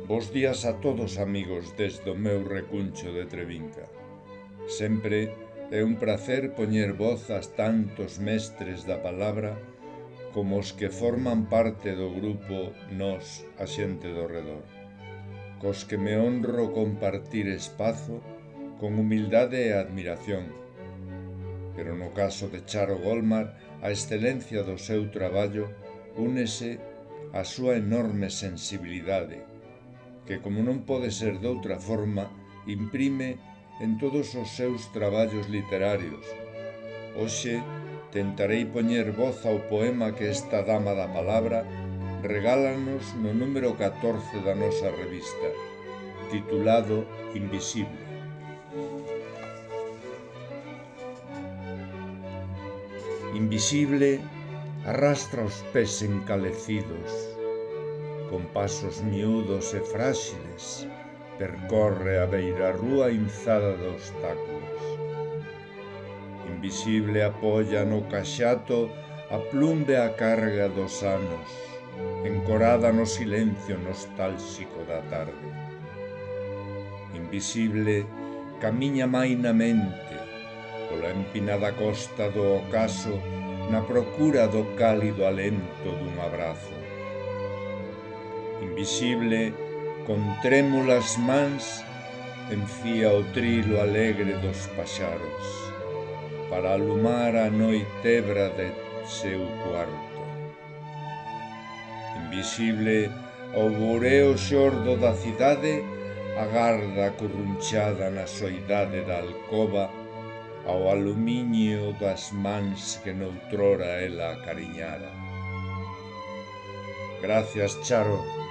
Bos días a todos, amigos, desde o meu recuncho de Trevinca. Sempre é un pracer poñer voz ás tantos mestres da palabra como os que forman parte do grupo Nós, a xente do redor, cos que me honro compartir espazo con humildade e admiración. Pero no caso de Charo Golmar, a excelencia do seu traballo únese a súa enorme sensibilidade, que, como non pode ser de outra forma, imprime en todos os seus traballos literarios. Hoxe tentarei poñer voz ao poema que esta dama da palabra regálanos no número 14 da nosa revista, titulado Invisible. Invisible arrastra os pés encalecidos, con pasos miúdos e fráxiles, percorre a beirarrúa inzada de obstáculos. Invisible apoia no caxato a plumbe a carga dos anos, encorada no silencio nostálxico da tarde. Invisible camiña mainamente pola empinada costa do ocaso na procura do cálido alento dun abrazo. Invisible, con trémulas mans, enfía o trilo alegre dos paxaros para alumar a noitebra de seu cuarto. Invisible, ao bureo xordo da cidade, agarda acurrunchada na soidade da alcoba ao aluminio das mans que noutrora ela acariñara. Gracias, Charo.